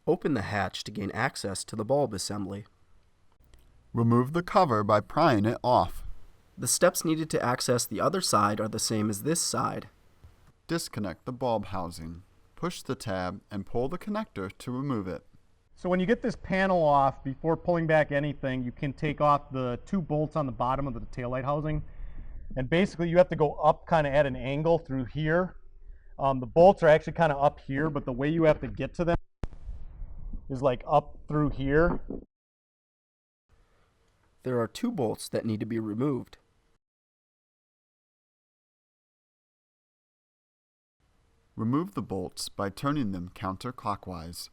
Open the hatch to gain access to the bulb assembly. Remove the cover by prying it off. The steps needed to access the other side are the same as this side. Disconnect the bulb housing. Push the tab and pull the connector to remove it. So when you get this panel off, before pulling back anything, you can take off the 2 bolts on the bottom of the taillight housing. And basically you have to go up kind of at an angle through here. The bolts are actually kind of up here, but the way you have to get to them is like up through here. There are 2 bolts that need to be removed. Remove the bolts by turning them counterclockwise.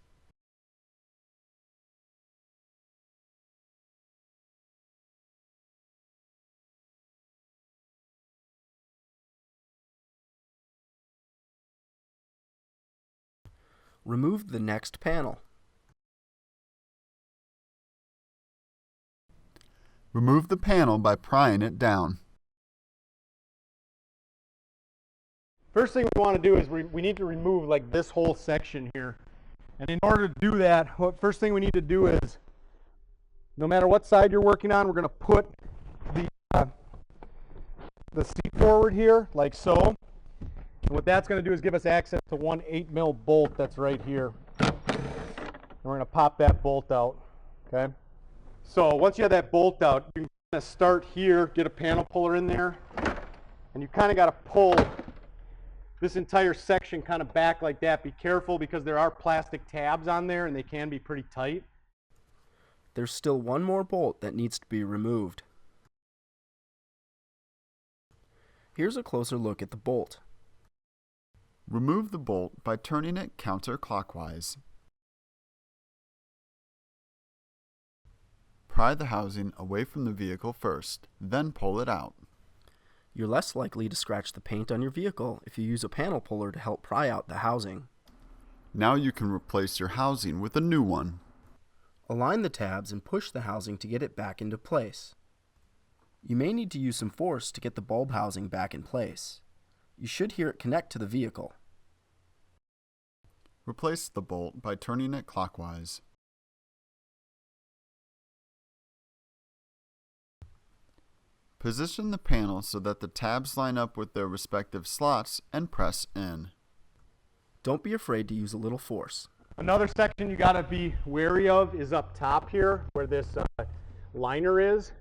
Remove the next panel. Remove the panel by prying it down. First thing we want to do is we need to remove like this whole section here. And in order to do that, first thing we need to do is, no matter what side you're working on, we're going to put the seat forward here, like so. And what that's going to do is give us access to one 8mm bolt that's right here. And we're going to pop that bolt out, okay? So once you have that bolt out, you can kind of start here, get a panel puller in there, and you kind of got to pull this entire section kind of back like that. Be careful because there are plastic tabs on there and they can be pretty tight. There's still one more bolt that needs to be removed. Here's a closer look at the bolt. Remove the bolt by turning it counterclockwise. Pry the housing away from the vehicle first, then pull it out. You're less likely to scratch the paint on your vehicle if you use a panel puller to help pry out the housing. Now you can replace your housing with a new one. Align the tabs and push the housing to get it back into place. You may need to use some force to get the bulb housing back in place. You should hear it connect to the vehicle. Replace the bolt by turning it clockwise. Position the panel so that the tabs line up with their respective slots and press in. Don't be afraid to use a little force. Another section you got to be wary of is up top here where this liner is,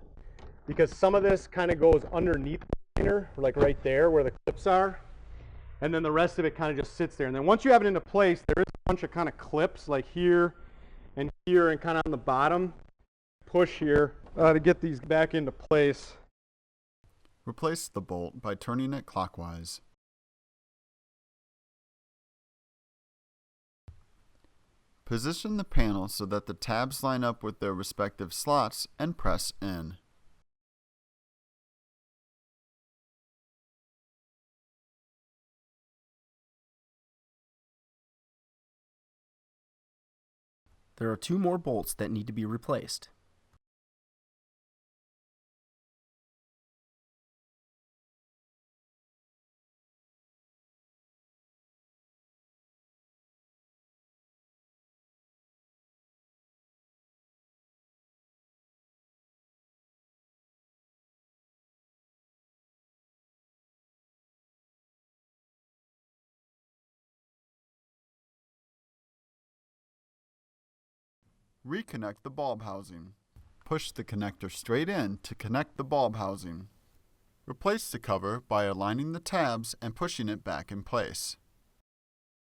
because some of this kind of goes underneath the liner, like right there where the clips are, and then the rest of it kind of just sits there. And then once you have it into place, there is a bunch of kind of clips like here and kind of on the bottom. Push here to get these back into place. Replace the bolt by turning it clockwise. Position the panel so that the tabs line up with their respective slots and press in. There are 2 more bolts that need to be replaced. Reconnect the bulb housing. Push the connector straight in to connect the bulb housing. Replace the cover by aligning the tabs and pushing it back in place.